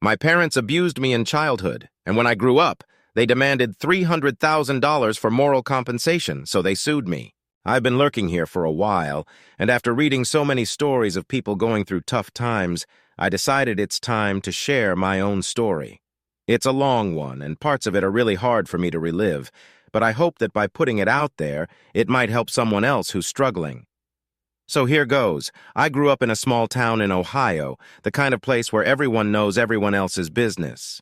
My parents abused me in childhood, and when I grew up, they demanded $300,000 for moral compensation, so they sued me. I've been lurking here for a while, and after reading so many stories of people going through tough times, I decided it's time to share my own story. It's a long one, and parts of it are really hard for me to relive, but I hope that by putting it out there, it might help someone else who's struggling. So here goes. I grew up in a small town in Ohio, the kind of place where everyone knows everyone else's business.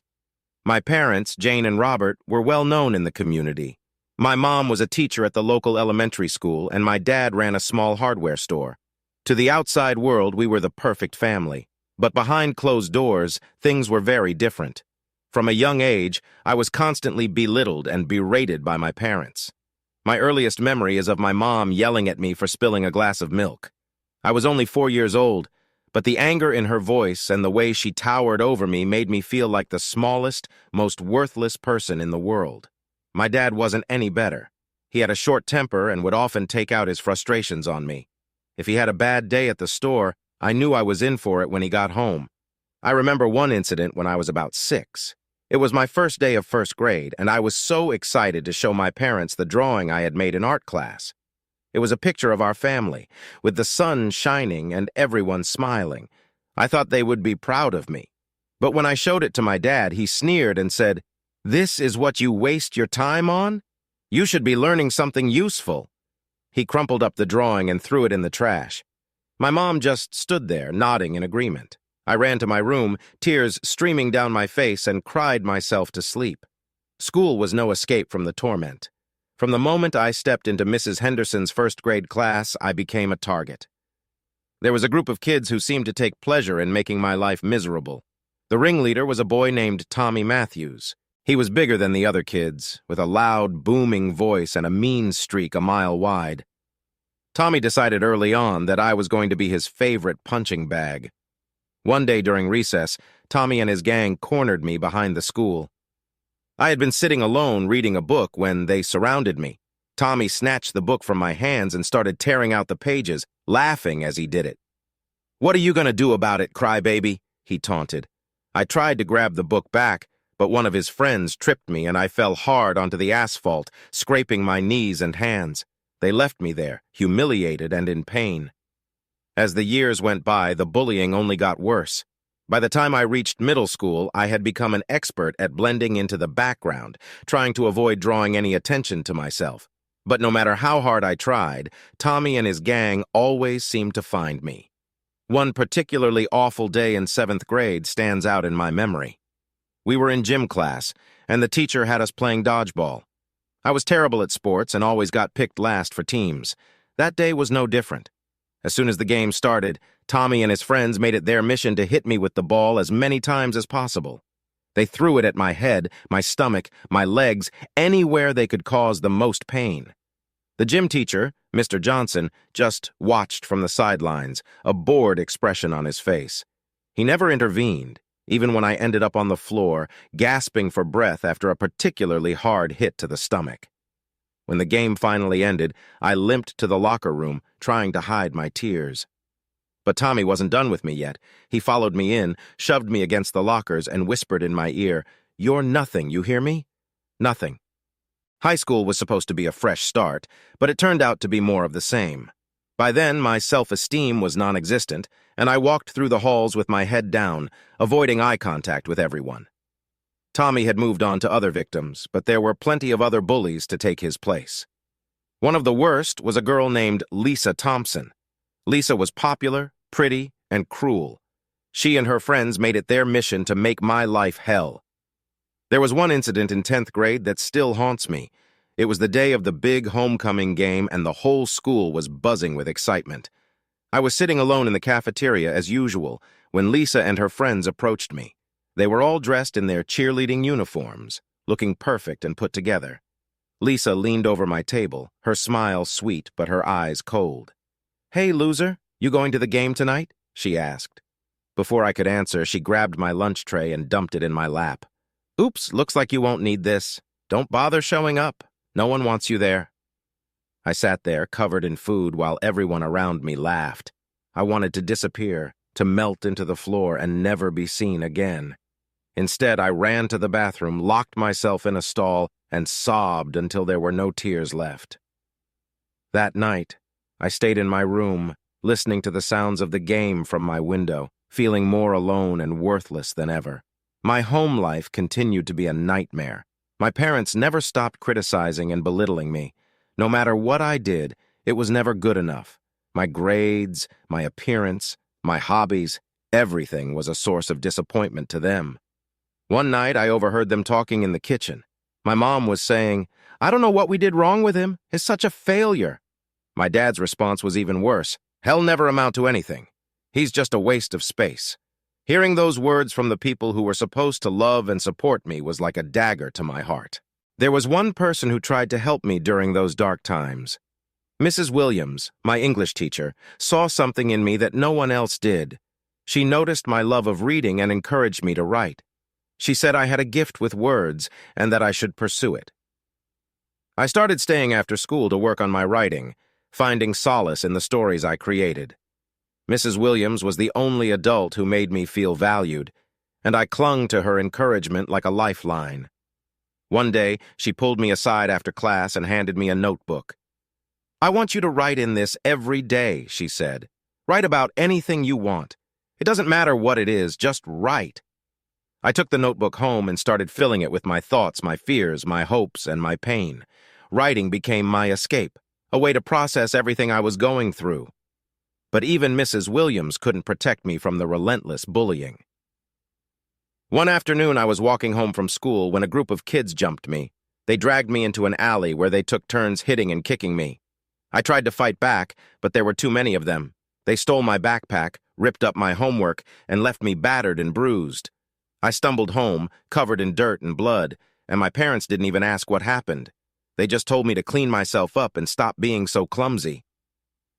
My parents, Jane and Robert, were well known in the community. My mom was a teacher at the local elementary school, and my dad ran a small hardware store. To the outside world, we were the perfect family. But behind closed doors, things were very different. From a young age, I was constantly belittled and berated by my parents. My earliest memory is of my mom yelling at me for spilling a glass of milk. I was only 4 years old, but the anger in her voice and the way she towered over me made me feel like the smallest, most worthless person in the world. My dad wasn't any better. He had a short temper and would often take out his frustrations on me. If he had a bad day at the store, I knew I was in for it when he got home. I remember one incident when I was about 6. It was my first day of first grade, and I was so excited to show my parents the drawing I had made in art class. It was a picture of our family, with the sun shining and everyone smiling. I thought they would be proud of me. But when I showed it to my dad, he sneered and said, "This is what you waste your time on? You should be learning something useful." He crumpled up the drawing and threw it in the trash. My mom just stood there, nodding in agreement. I ran to my room, tears streaming down my face, and cried myself to sleep. School was no escape from the torment. From the moment I stepped into Mrs. Henderson's first-grade class, I became a target. There was a group of kids who seemed to take pleasure in making my life miserable. The ringleader was a boy named Tommy Matthews. He was bigger than the other kids, with a loud, booming voice and a mean streak a mile wide. Tommy decided early on that I was going to be his favorite punching bag. One day during recess, Tommy and his gang cornered me behind the school. I had been sitting alone reading a book when they surrounded me. Tommy snatched the book from my hands and started tearing out the pages, laughing as he did it. "What are you going to do about it, crybaby?" he taunted. I tried to grab the book back, but one of his friends tripped me and I fell hard onto the asphalt, scraping my knees and hands. They left me there, humiliated and in pain. As the years went by, the bullying only got worse. By the time I reached middle school, I had become an expert at blending into the background, trying to avoid drawing any attention to myself. But no matter how hard I tried, Tommy and his gang always seemed to find me. One particularly awful day in 7th grade stands out in my memory. We were in gym class, and the teacher had us playing dodgeball. I was terrible at sports and always got picked last for teams. That day was no different. As soon as the game started, Tommy and his friends made it their mission to hit me with the ball as many times as possible. They threw it at my head, my stomach, my legs, anywhere they could cause the most pain. The gym teacher, Mr. Johnson, just watched from the sidelines, a bored expression on his face. He never intervened, even when I ended up on the floor, gasping for breath after a particularly hard hit to the stomach. When the game finally ended, I limped to the locker room, trying to hide my tears. But Tommy wasn't done with me yet. He followed me in, shoved me against the lockers, and whispered in my ear, "You're nothing, you hear me? Nothing." High school was supposed to be a fresh start, but it turned out to be more of the same. By then, my self-esteem was non-existent, and I walked through the halls with my head down, avoiding eye contact with everyone. Tommy had moved on to other victims, but there were plenty of other bullies to take his place. One of the worst was a girl named Lisa Thompson. Lisa was popular, pretty, and cruel. She and her friends made it their mission to make my life hell. There was one incident in 10th grade that still haunts me. It was the day of the big homecoming game, and the whole school was buzzing with excitement. I was sitting alone in the cafeteria as usual when Lisa and her friends approached me. They were all dressed in their cheerleading uniforms, looking perfect and put together. Lisa leaned over my table, her smile sweet but her eyes cold. "Hey, loser, you going to the game tonight?" she asked. Before I could answer, she grabbed my lunch tray and dumped it in my lap. "Oops, looks like you won't need this. Don't bother showing up. No one wants you there." I sat there, covered in food, while everyone around me laughed. I wanted to disappear, to melt into the floor and never be seen again. Instead, I ran to the bathroom, locked myself in a stall, and sobbed until there were no tears left. That night, I stayed in my room, listening to the sounds of the game from my window, feeling more alone and worthless than ever. My home life continued to be a nightmare. My parents never stopped criticizing and belittling me. No matter what I did, it was never good enough. My grades, my appearance, my hobbies, everything was a source of disappointment to them. One night, I overheard them talking in the kitchen. My mom was saying, "I don't know what we did wrong with him. He's such a failure." My dad's response was even worse. "He'll never amount to anything. He's just a waste of space." Hearing those words from the people who were supposed to love and support me was like a dagger to my heart. There was one person who tried to help me during those dark times. Mrs. Williams, my English teacher, saw something in me that no one else did. She noticed my love of reading and encouraged me to write. She said I had a gift with words and that I should pursue it. I started staying after school to work on my writing, finding solace in the stories I created. Mrs. Williams was the only adult who made me feel valued, and I clung to her encouragement like a lifeline. One day, she pulled me aside after class and handed me a notebook. "I want you to write in this every day," she said. "Write about anything you want. It doesn't matter what it is, just write." I took the notebook home and started filling it with my thoughts, my fears, my hopes, and my pain. Writing became my escape, a way to process everything I was going through. But even Mrs. Williams couldn't protect me from the relentless bullying. One afternoon, I was walking home from school when a group of kids jumped me. They dragged me into an alley where they took turns hitting and kicking me. I tried to fight back, but there were too many of them. They stole my backpack, ripped up my homework, and left me battered and bruised. I stumbled home, covered in dirt and blood, and my parents didn't even ask what happened. They just told me to clean myself up and stop being so clumsy.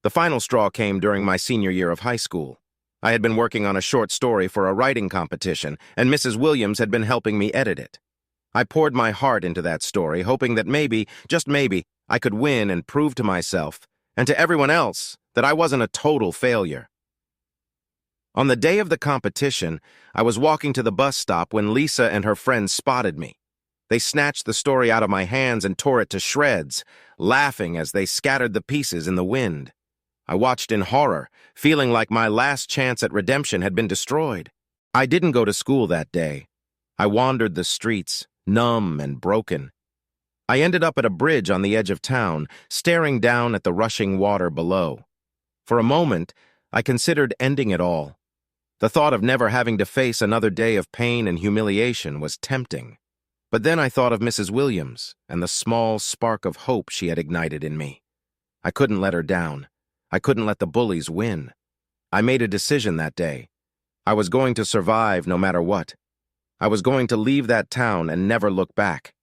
The final straw came during my senior year of high school. I had been working on a short story for a writing competition, and Mrs. Williams had been helping me edit it. I poured my heart into that story, hoping that maybe, just maybe, I could win and prove to myself, and to everyone else, that I wasn't a total failure. On the day of the competition, I was walking to the bus stop when Lisa and her friends spotted me. They snatched the story out of my hands and tore it to shreds, laughing as they scattered the pieces in the wind. I watched in horror, feeling like my last chance at redemption had been destroyed. I didn't go to school that day. I wandered the streets, numb and broken. I ended up at a bridge on the edge of town, staring down at the rushing water below. For a moment, I considered ending it all. The thought of never having to face another day of pain and humiliation was tempting. But then I thought of Mrs. Williams and the small spark of hope she had ignited in me. I couldn't let her down. I couldn't let the bullies win. I made a decision that day. I was going to survive no matter what. I was going to leave that town and never look back.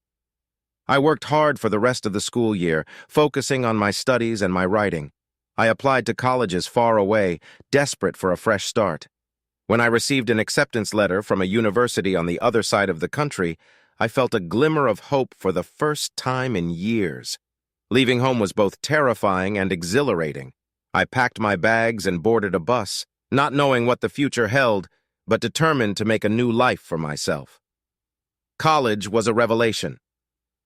I worked hard for the rest of the school year, focusing on my studies and my writing. I applied to colleges far away, desperate for a fresh start. When I received an acceptance letter from a university on the other side of the country, I felt a glimmer of hope for the first time in years. Leaving home was both terrifying and exhilarating. I packed my bags and boarded a bus, not knowing what the future held, but determined to make a new life for myself. College was a revelation.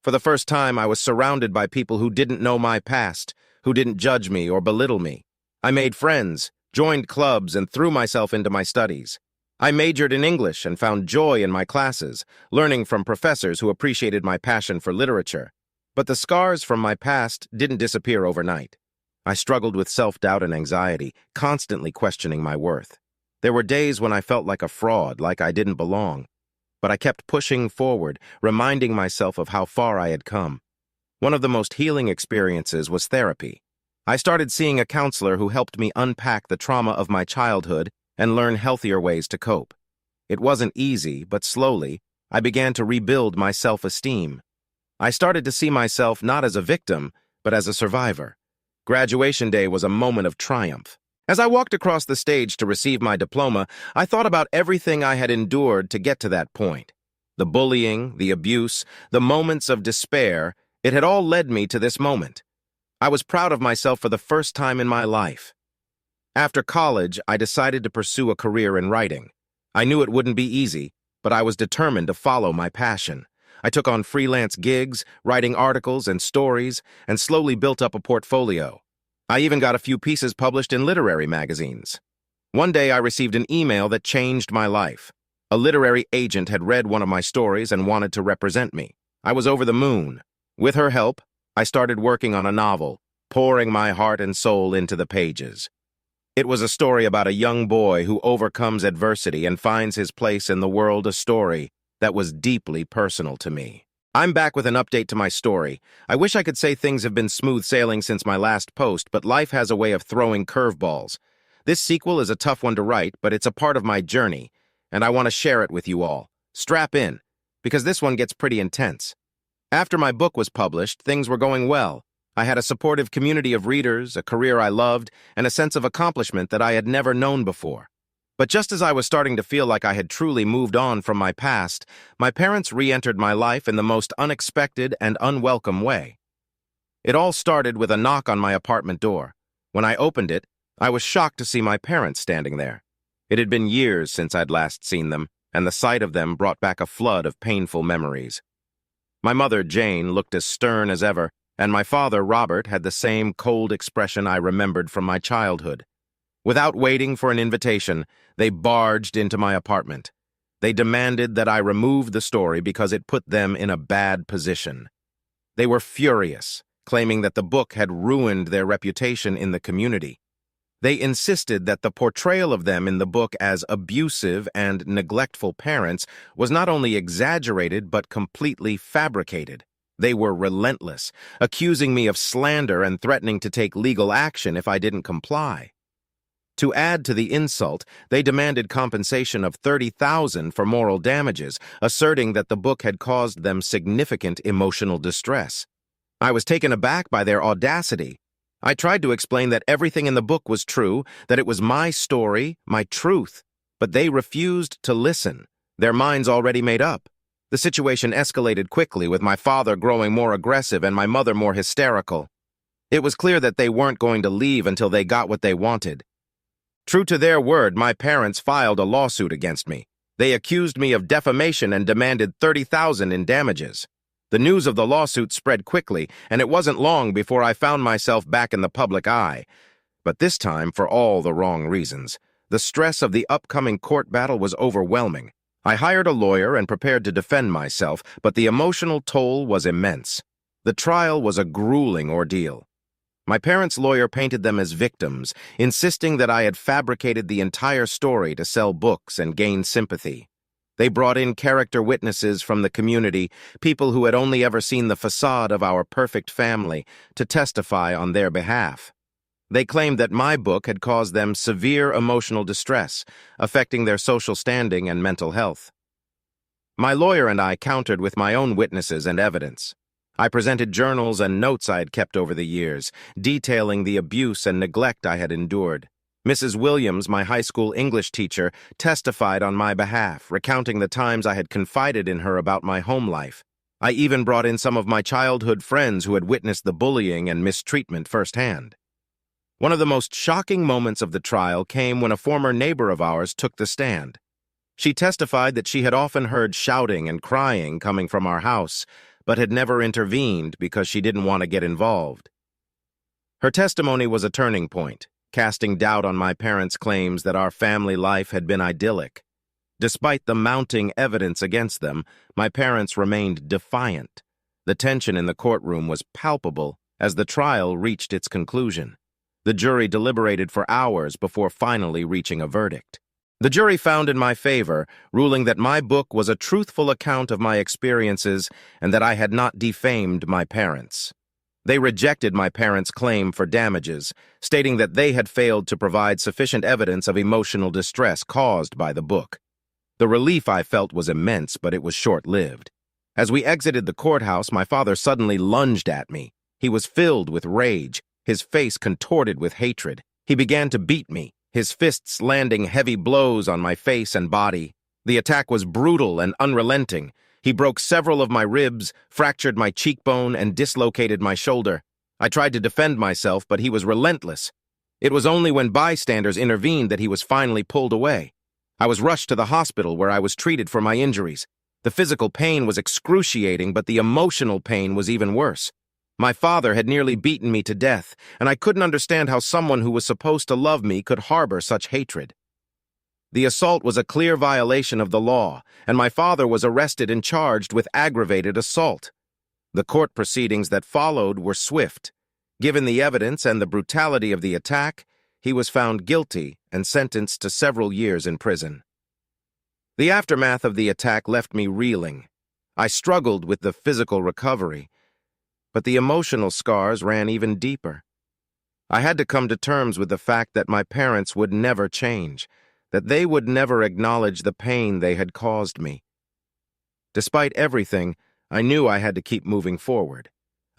For the first time, I was surrounded by people who didn't know my past, who didn't judge me or belittle me. I made friends, joined clubs, and threw myself into my studies. I majored in English and found joy in my classes, learning from professors who appreciated my passion for literature. But the scars from my past didn't disappear overnight. I struggled with self-doubt and anxiety, constantly questioning my worth. There were days when I felt like a fraud, like I didn't belong. But I kept pushing forward, reminding myself of how far I had come. One of the most healing experiences was therapy. I started seeing a counselor who helped me unpack the trauma of my childhood and learn healthier ways to cope. It wasn't easy, but slowly, I began to rebuild my self-esteem. I started to see myself not as a victim, but as a survivor. Graduation day was a moment of triumph. As I walked across the stage to receive my diploma, I thought about everything I had endured to get to that point. The bullying, the abuse, the moments of despair, it had all led me to this moment. I was proud of myself for the first time in my life. After college, I decided to pursue a career in writing. I knew it wouldn't be easy, but I was determined to follow my passion. I took on freelance gigs, writing articles and stories, and slowly built up a portfolio. I even got a few pieces published in literary magazines. One day I received an email that changed my life. A literary agent had read one of my stories and wanted to represent me. I was over the moon. With her help, I started working on a novel, pouring my heart and soul into the pages. It was a story about a young boy who overcomes adversity and finds his place in the world, a story that was deeply personal to me. I'm back with an update to my story. I wish I could say things have been smooth sailing since my last post, but life has a way of throwing curveballs. This sequel is a tough one to write, but it's a part of my journey, and I want to share it with you all. Strap in, because this one gets pretty intense. After my book was published, things were going well. I had a supportive community of readers, a career I loved, and a sense of accomplishment that I had never known before. But just as I was starting to feel like I had truly moved on from my past, my parents re-entered my life in the most unexpected and unwelcome way. It all started with a knock on my apartment door. When I opened it, I was shocked to see my parents standing there. It had been years since I'd last seen them, and the sight of them brought back a flood of painful memories. My mother, Jane, looked as stern as ever, and my father, Robert, had the same cold expression I remembered from my childhood. Without waiting for an invitation, they barged into my apartment. They demanded that I remove the story because it put them in a bad position. They were furious, claiming that the book had ruined their reputation in the community. They insisted that the portrayal of them in the book as abusive and neglectful parents was not only exaggerated but completely fabricated. They were relentless, accusing me of slander and threatening to take legal action if I didn't comply. To add to the insult, they demanded compensation of $30,000 for moral damages, asserting that the book had caused them significant emotional distress. I was taken aback by their audacity. I tried to explain that everything in the book was true, that it was my story, my truth, but they refused to listen, their minds already made up. The situation escalated quickly, with my father growing more aggressive and my mother more hysterical. It was clear that they weren't going to leave until they got what they wanted. True to their word, my parents filed a lawsuit against me. They accused me of defamation and demanded $30,000 in damages. The news of the lawsuit spread quickly, and it wasn't long before I found myself back in the public eye. But this time for all the wrong reasons. The stress of the upcoming court battle was overwhelming. I hired a lawyer and prepared to defend myself, but the emotional toll was immense. The trial was a grueling ordeal. My parents' lawyer painted them as victims, insisting that I had fabricated the entire story to sell books and gain sympathy. They brought in character witnesses from the community, people who had only ever seen the facade of our perfect family, to testify on their behalf. They claimed that my book had caused them severe emotional distress, affecting their social standing and mental health. My lawyer and I countered with my own witnesses and evidence. I presented journals and notes I had kept over the years, detailing the abuse and neglect I had endured. Mrs. Williams, my high school English teacher, testified on my behalf, recounting the times I had confided in her about my home life. I even brought in some of my childhood friends who had witnessed the bullying and mistreatment firsthand. One of the most shocking moments of the trial came when a former neighbor of ours took the stand. She testified that she had often heard shouting and crying coming from our house, but had never intervened because she didn't want to get involved. Her testimony was a turning point, casting doubt on my parents' claims that our family life had been idyllic. Despite the mounting evidence against them, my parents remained defiant. The tension in the courtroom was palpable as the trial reached its conclusion. The jury deliberated for hours before finally reaching a verdict. The jury found in my favor, ruling that my book was a truthful account of my experiences and that I had not defamed my parents. They rejected my parents' claim for damages, stating that they had failed to provide sufficient evidence of emotional distress caused by the book. The relief I felt was immense, but it was short-lived. As we exited the courthouse, my father suddenly lunged at me. He was filled with rage, his face contorted with hatred. He began to beat me, his fists landing heavy blows on my face and body. The attack was brutal and unrelenting. He broke several of my ribs, fractured my cheekbone, and dislocated my shoulder. I tried to defend myself, but he was relentless. It was only when bystanders intervened that he was finally pulled away. I was rushed to the hospital where I was treated for my injuries. The physical pain was excruciating, but the emotional pain was even worse. My father had nearly beaten me to death, and I couldn't understand how someone who was supposed to love me could harbor such hatred. The assault was a clear violation of the law, and my father was arrested and charged with aggravated assault. The court proceedings that followed were swift. Given the evidence and the brutality of the attack, he was found guilty and sentenced to several years in prison. The aftermath of the attack left me reeling. I struggled with the physical recovery, but the emotional scars ran even deeper. I had to come to terms with the fact that my parents would never change, that they would never acknowledge the pain they had caused me. Despite everything, I knew I had to keep moving forward.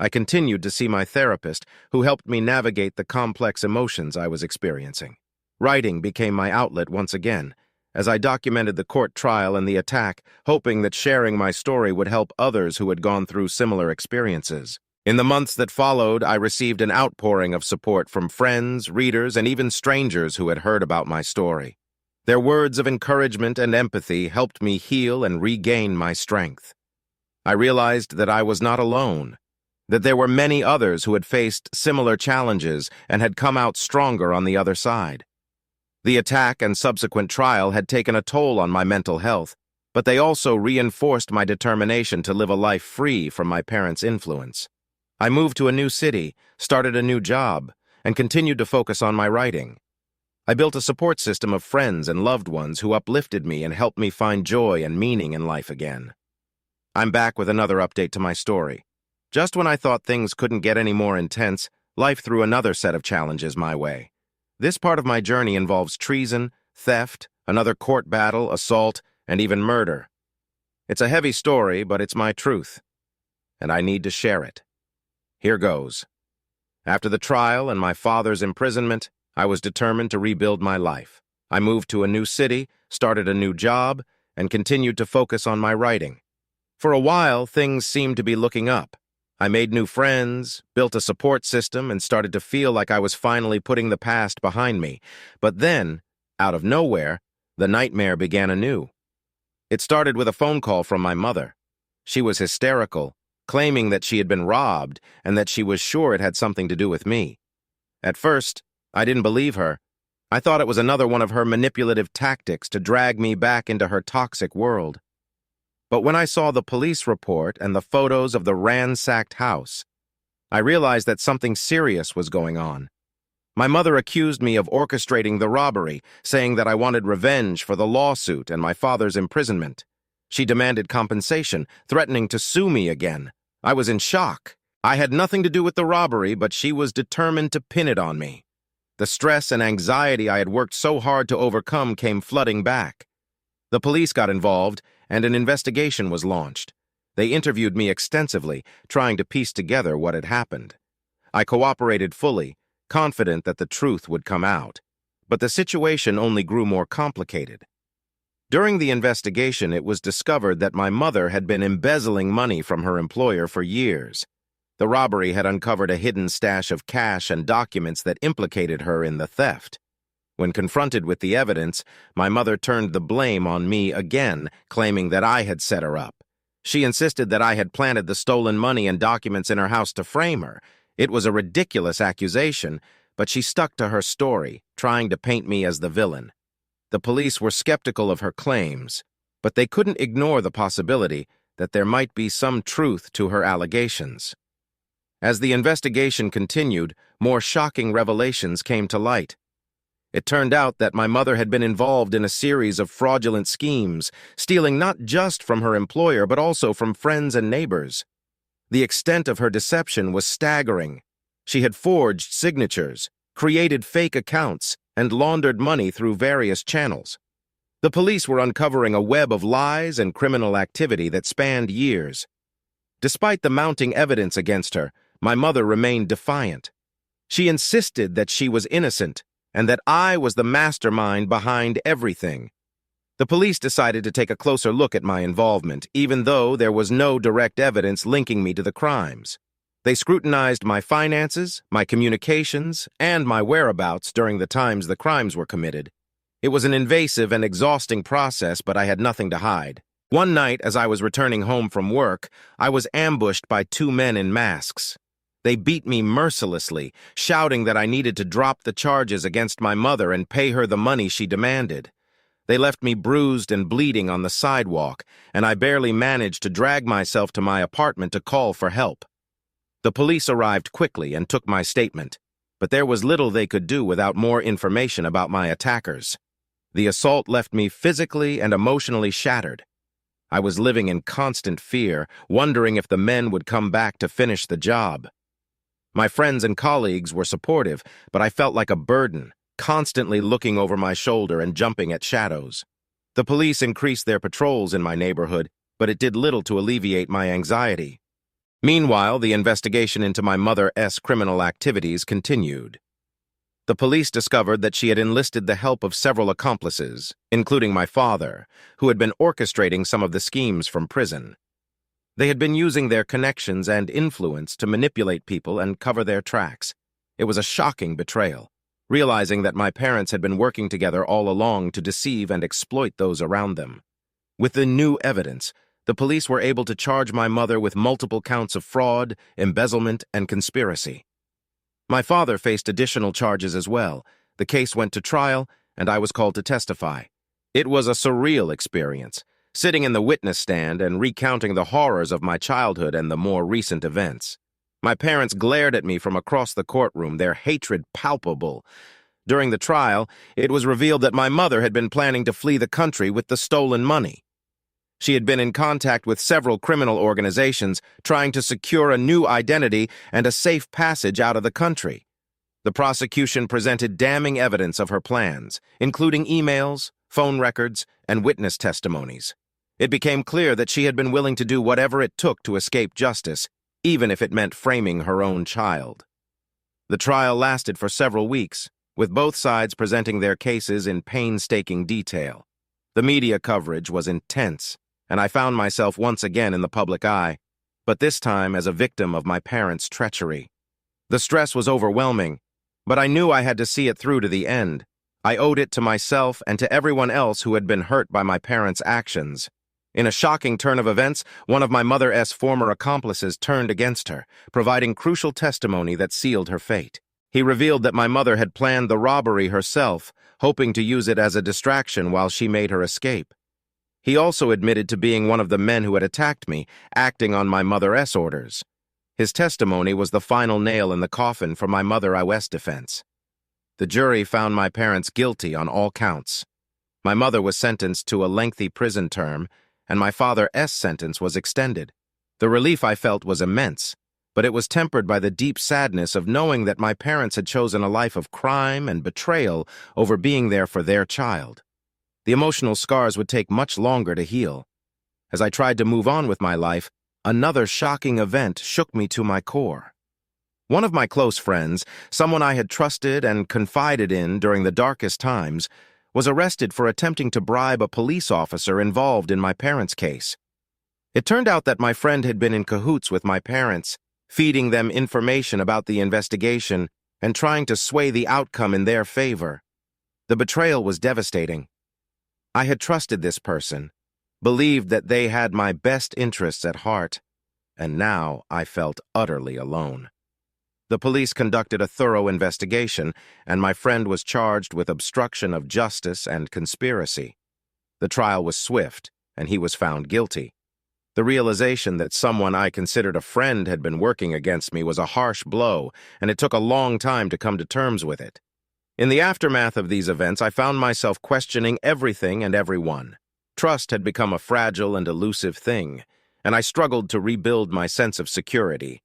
I continued to see my therapist, who helped me navigate the complex emotions I was experiencing. Writing became my outlet once again, as I documented the court trial and the attack, hoping that sharing my story would help others who had gone through similar experiences. In the months that followed, I received an outpouring of support from friends, readers, and even strangers who had heard about my story. Their words of encouragement and empathy helped me heal and regain my strength. I realized that I was not alone, that there were many others who had faced similar challenges and had come out stronger on the other side. The attack and subsequent trial had taken a toll on my mental health, but they also reinforced my determination to live a life free from my parents' influence. I moved to a new city, started a new job, and continued to focus on my writing. I built a support system of friends and loved ones who uplifted me and helped me find joy and meaning in life again. I'm back with another update to my story. Just when I thought things couldn't get any more intense, life threw another set of challenges my way. This part of my journey involves treason, theft, another court battle, assault, and even murder. It's a heavy story, but it's my truth, and I need to share it. Here goes. After the trial and my father's imprisonment, I was determined to rebuild my life. I moved to a new city, started a new job, and continued to focus on my writing. For a while, things seemed to be looking up. I made new friends, built a support system, and started to feel like I was finally putting the past behind me. But then, out of nowhere, the nightmare began anew. It started with a phone call from my mother. She was hysterical, claiming that she had been robbed and that she was sure it had something to do with me. At first, I didn't believe her. I thought it was another one of her manipulative tactics to drag me back into her toxic world. But when I saw the police report and the photos of the ransacked house, I realized that something serious was going on. My mother accused me of orchestrating the robbery, saying that I wanted revenge for the lawsuit and my father's imprisonment. She demanded compensation, threatening to sue me again. I was in shock. I had nothing to do with the robbery, but she was determined to pin it on me. The stress and anxiety I had worked so hard to overcome came flooding back. The police got involved, and an investigation was launched. They interviewed me extensively, trying to piece together what had happened. I cooperated fully, confident that the truth would come out. But the situation only grew more complicated. During the investigation, it was discovered that my mother had been embezzling money from her employer for years. The robbery had uncovered a hidden stash of cash and documents that implicated her in the theft. When confronted with the evidence, my mother turned the blame on me again, claiming that I had set her up. She insisted that I had planted the stolen money and documents in her house to frame her. It was a ridiculous accusation, but she stuck to her story, trying to paint me as the villain. The police were skeptical of her claims, but they couldn't ignore the possibility that there might be some truth to her allegations. As the investigation continued, more shocking revelations came to light. It turned out that my mother had been involved in a series of fraudulent schemes, stealing not just from her employer but also from friends and neighbors. The extent of her deception was staggering. She had forged signatures, created fake accounts, and laundered money through various channels. The police were uncovering a web of lies and criminal activity that spanned years. Despite the mounting evidence against her, my mother remained defiant. She insisted that she was innocent, and that I was the mastermind behind everything. The police decided to take a closer look at my involvement, even though there was no direct evidence linking me to the crimes. They scrutinized my finances, my communications, and my whereabouts during the times the crimes were committed. It was an invasive and exhausting process, but I had nothing to hide. One night, as I was returning home from work, I was ambushed by two men in masks. They beat me mercilessly, shouting that I needed to drop the charges against my mother and pay her the money she demanded. They left me bruised and bleeding on the sidewalk, and I barely managed to drag myself to my apartment to call for help. The police arrived quickly and took my statement, but there was little they could do without more information about my attackers. The assault left me physically and emotionally shattered. I was living in constant fear, wondering if the men would come back to finish the job. My friends and colleagues were supportive, but I felt like a burden, constantly looking over my shoulder and jumping at shadows. The police increased their patrols in my neighborhood, but it did little to alleviate my anxiety. Meanwhile, the investigation into my mother's criminal activities continued. The police discovered that she had enlisted the help of several accomplices, including my father, who had been orchestrating some of the schemes from prison. They had been using their connections and influence to manipulate people and cover their tracks. It was a shocking betrayal, realizing that my parents had been working together all along to deceive and exploit those around them. With the new evidence, the police were able to charge my mother with multiple counts of fraud, embezzlement, and conspiracy. My father faced additional charges as well. The case went to trial, and I was called to testify. It was a surreal experience, sitting in the witness stand and recounting the horrors of my childhood and the more recent events. My parents glared at me from across the courtroom, their hatred palpable. During the trial, it was revealed that my mother had been planning to flee the country with the stolen money. She had been in contact with several criminal organizations, trying to secure a new identity and a safe passage out of the country. The prosecution presented damning evidence of her plans, including emails, phone records, and witness testimonies. It became clear that she had been willing to do whatever it took to escape justice, even if it meant framing her own child. The trial lasted for several weeks, with both sides presenting their cases in painstaking detail. The media coverage was intense, and I found myself once again in the public eye, but this time as a victim of my parents' treachery. The stress was overwhelming, but I knew I had to see it through to the end. I owed it to myself and to everyone else who had been hurt by my parents' actions. In a shocking turn of events, one of my mother's former accomplices turned against her, providing crucial testimony that sealed her fate. He revealed that my mother had planned the robbery herself, hoping to use it as a distraction while she made her escape. He also admitted to being one of the men who had attacked me, acting on my mother's orders. His testimony was the final nail in the coffin for my mother's defense. The jury found my parents guilty on all counts. My mother was sentenced to a lengthy prison term, and my father's sentence was extended. The relief I felt was immense, but it was tempered by the deep sadness of knowing that my parents had chosen a life of crime and betrayal over being there for their child. The emotional scars would take much longer to heal. As I tried to move on with my life, another shocking event shook me to my core. One of my close friends, someone I had trusted and confided in during the darkest times, was arrested for attempting to bribe a police officer involved in my parents' case. It turned out that my friend had been in cahoots with my parents, feeding them information about the investigation and trying to sway the outcome in their favor. The betrayal was devastating. I had trusted this person, believed that they had my best interests at heart, and now I felt utterly alone. The police conducted a thorough investigation, and my friend was charged with obstruction of justice and conspiracy. The trial was swift, and he was found guilty. The realization that someone I considered a friend had been working against me was a harsh blow, and it took a long time to come to terms with it. In the aftermath of these events, I found myself questioning everything and everyone. Trust had become a fragile and elusive thing, and I struggled to rebuild my sense of security.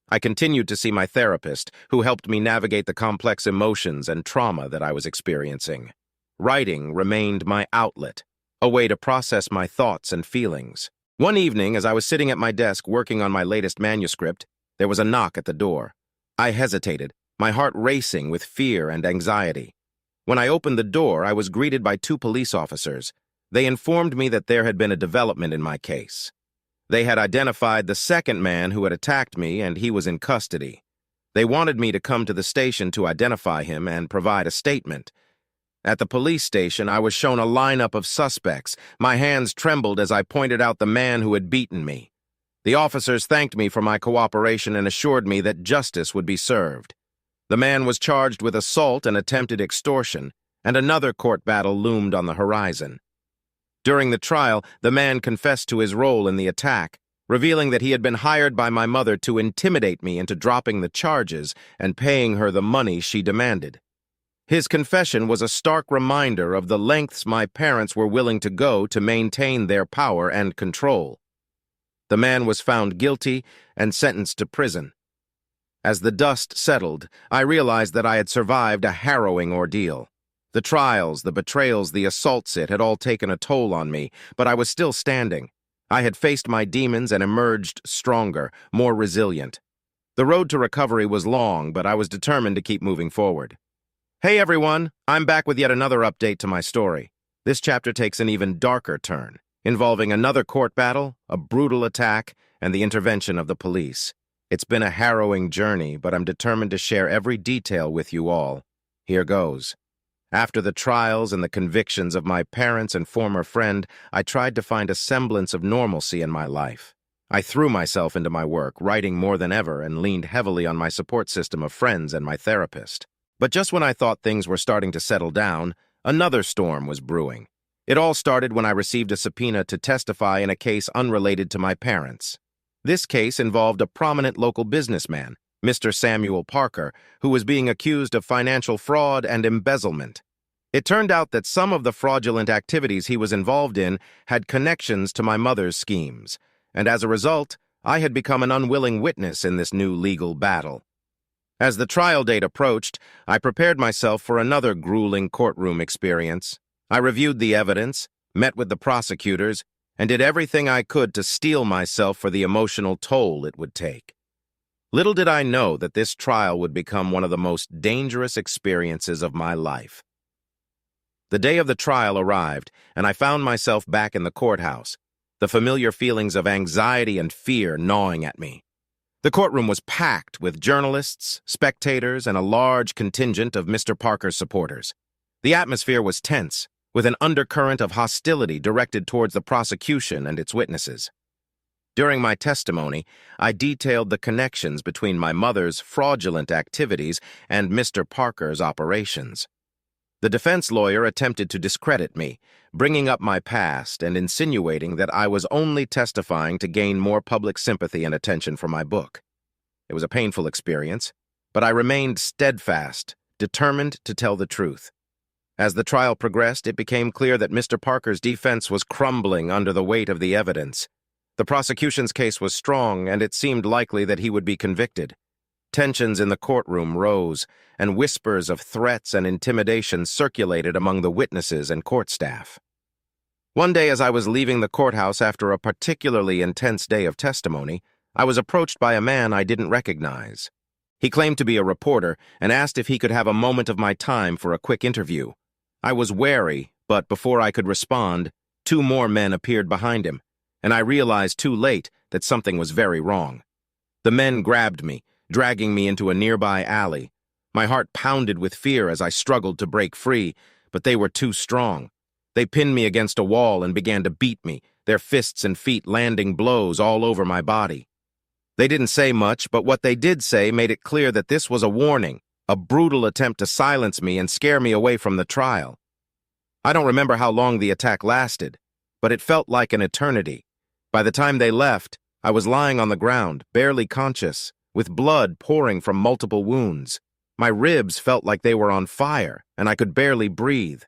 I continued to see my therapist, who helped me navigate the complex emotions and trauma that I was experiencing. Writing remained my outlet, a way to process my thoughts and feelings. One evening, as I was sitting at my desk working on my latest manuscript, there was a knock at the door. I hesitated, my heart racing with fear and anxiety. When I opened the door, I was greeted by two police officers. They informed me that there had been a development in my case. They had identified the second man who had attacked me, and he was in custody. They wanted me to come to the station to identify him and provide a statement. At the police station, I was shown a lineup of suspects. My hands trembled as I pointed out the man who had beaten me. The officers thanked me for my cooperation and assured me that justice would be served. The man was charged with assault and attempted extortion, and another court battle loomed on the horizon. During the trial, the man confessed to his role in the attack, revealing that he had been hired by my mother to intimidate me into dropping the charges and paying her the money she demanded. His confession was a stark reminder of the lengths my parents were willing to go to maintain their power and control. The man was found guilty and sentenced to prison. As the dust settled, I realized that I had survived a harrowing ordeal. The trials, the betrayals, the assaults, it had all taken a toll on me, but I was still standing. I had faced my demons and emerged stronger, more resilient. The road to recovery was long, but I was determined to keep moving forward. Hey everyone, I'm back with yet another update to my story. This chapter takes an even darker turn, involving another court battle, a brutal attack, and the intervention of the police. It's been a harrowing journey, but I'm determined to share every detail with you all. Here goes. After the trials and the convictions of my parents and former friend, I tried to find a semblance of normalcy in my life. I threw myself into my work, writing more than ever, and leaned heavily on my support system of friends and my therapist. But just when I thought things were starting to settle down, another storm was brewing. It all started when I received a subpoena to testify in a case unrelated to my parents. This case involved a prominent local businessman, Mr. Samuel Parker, who was being accused of financial fraud and embezzlement. It turned out that some of the fraudulent activities he was involved in had connections to my mother's schemes, and as a result, I had become an unwilling witness in this new legal battle. As the trial date approached, I prepared myself for another grueling courtroom experience. I reviewed the evidence, met with the prosecutors, and did everything I could to steel myself for the emotional toll it would take. Little did I know that this trial would become one of the most dangerous experiences of my life. The day of the trial arrived, and I found myself back in the courthouse, the familiar feelings of anxiety and fear gnawing at me. The courtroom was packed with journalists, spectators, and a large contingent of Mr. Parker's supporters. The atmosphere was tense, with an undercurrent of hostility directed towards the prosecution and its witnesses. During my testimony, I detailed the connections between my mother's fraudulent activities and Mr. Parker's operations. The defense lawyer attempted to discredit me, bringing up my past and insinuating that I was only testifying to gain more public sympathy and attention for my book. It was a painful experience, but I remained steadfast, determined to tell the truth. As the trial progressed, it became clear that Mr. Parker's defense was crumbling under the weight of the evidence. The prosecution's case was strong, and it seemed likely that he would be convicted. Tensions in the courtroom rose, and whispers of threats and intimidation circulated among the witnesses and court staff. One day, as I was leaving the courthouse after a particularly intense day of testimony, I was approached by a man I didn't recognize. He claimed to be a reporter and asked if he could have a moment of my time for a quick interview. I was wary, but before I could respond, 2 more men appeared behind him, and I realized too late that something was very wrong. The men grabbed me, dragging me into a nearby alley. My heart pounded with fear as I struggled to break free, but they were too strong. They pinned me against a wall and began to beat me, their fists and feet landing blows all over my body. They didn't say much, but what they did say made it clear that this was a warning, a brutal attempt to silence me and scare me away from the trial. I don't remember how long the attack lasted, but it felt like an eternity. By the time they left, I was lying on the ground, barely conscious, with blood pouring from multiple wounds. My ribs felt like they were on fire, and I could barely breathe.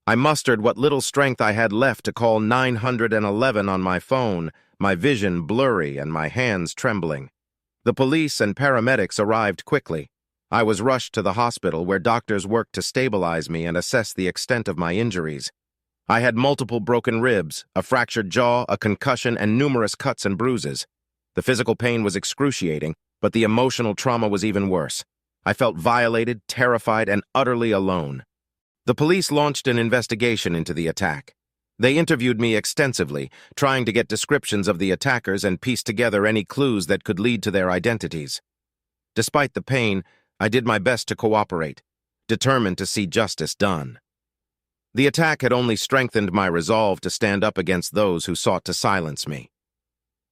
I mustered what little strength I had left to call 911 on my phone, my vision blurry and my hands trembling. The police and paramedics arrived quickly. I was rushed to the hospital where doctors worked to stabilize me and assess the extent of my injuries. I had multiple broken ribs, a fractured jaw, a concussion, and numerous cuts and bruises. The physical pain was excruciating, but the emotional trauma was even worse. I felt violated, terrified, and utterly alone. The police launched an investigation into the attack. They interviewed me extensively, trying to get descriptions of the attackers and piece together any clues that could lead to their identities. Despite the pain, I did my best to cooperate, determined to see justice done. The attack had only strengthened my resolve to stand up against those who sought to silence me.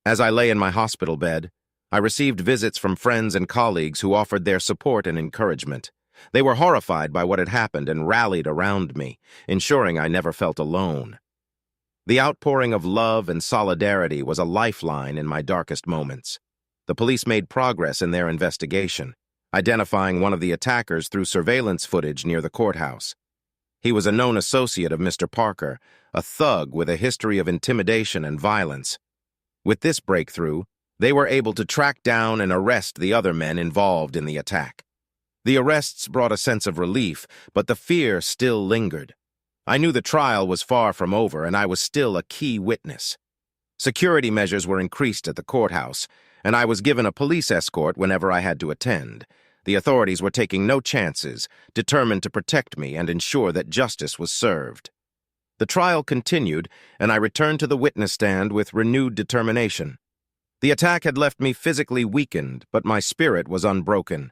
As I lay in my hospital bed, I received visits from friends and colleagues who offered their support and encouragement. They were horrified by what had happened and rallied around me, ensuring I never felt alone. The outpouring of love and solidarity was a lifeline in my darkest moments. The police made progress in their investigation, identifying one of the attackers through surveillance footage near the courthouse. He was a known associate of Mr. Parker, a thug with a history of intimidation and violence. With this breakthrough, they were able to track down and arrest the other men involved in the attack. The arrests brought a sense of relief, but the fear still lingered. I knew the trial was far from over, and I was still a key witness. Security measures were increased at the courthouse, and I was given a police escort whenever I had to attend. The authorities were taking no chances, determined to protect me and ensure that justice was served. The trial continued, and I returned to the witness stand with renewed determination. The attack had left me physically weakened, but my spirit was unbroken.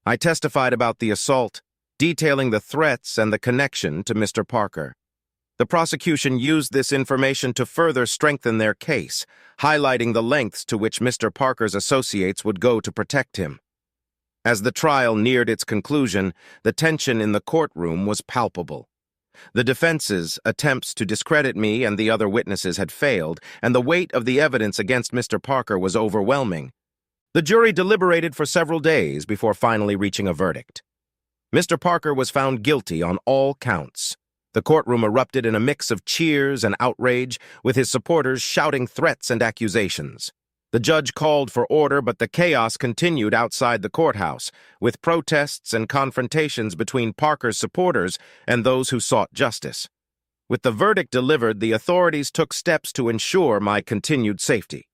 I testified about the assault, detailing the threats and the connection to Mr. Parker. The prosecution used this information to further strengthen their case, highlighting the lengths to which Mr. Parker's associates would go to protect him. As the trial neared its conclusion, the tension in the courtroom was palpable. The defense's attempts to discredit me and the other witnesses had failed, and the weight of the evidence against Mr. Parker was overwhelming. The jury deliberated for several days before finally reaching a verdict. Mr. Parker was found guilty on all counts. The courtroom erupted in a mix of cheers and outrage, with his supporters shouting threats and accusations. The judge called for order, but the chaos continued outside the courthouse, with protests and confrontations between Parker's supporters and those who sought justice. With the verdict delivered, the authorities took steps to ensure my continued safety.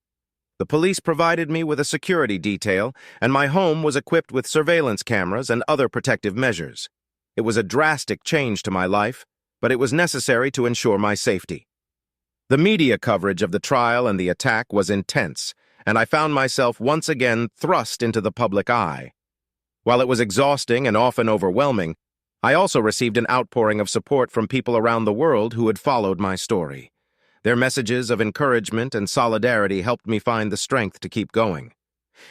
The police provided me with a security detail, and my home was equipped with surveillance cameras and other protective measures. It was a drastic change to my life, but it was necessary to ensure my safety. The media coverage of the trial and the attack was intense, and I found myself once again thrust into the public eye. While it was exhausting and often overwhelming, I also received an outpouring of support from people around the world who had followed my story. Their messages of encouragement and solidarity helped me find the strength to keep going.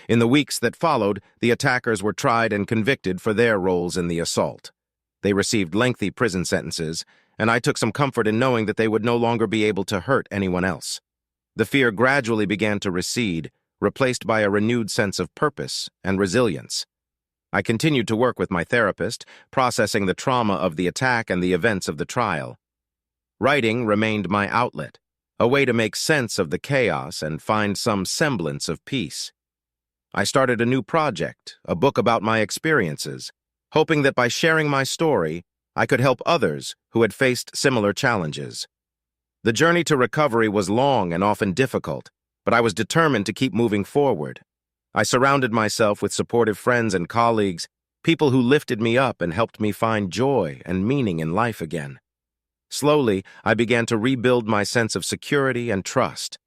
In the weeks that followed, the attackers were tried and convicted for their roles in the assault. They received lengthy prison sentences, and I took some comfort in knowing that they would no longer be able to hurt anyone else. The fear gradually began to recede, replaced by a renewed sense of purpose and resilience. I continued to work with my therapist, processing the trauma of the attack and the events of the trial. Writing remained my outlet, a way to make sense of the chaos and find some semblance of peace. I started a new project, a book about my experiences, hoping that by sharing my story, I could help others who had faced similar challenges. The journey to recovery was long and often difficult, but I was determined to keep moving forward. I surrounded myself with supportive friends and colleagues, people who lifted me up and helped me find joy and meaning in life again. Slowly, I began to rebuild my sense of security and trust.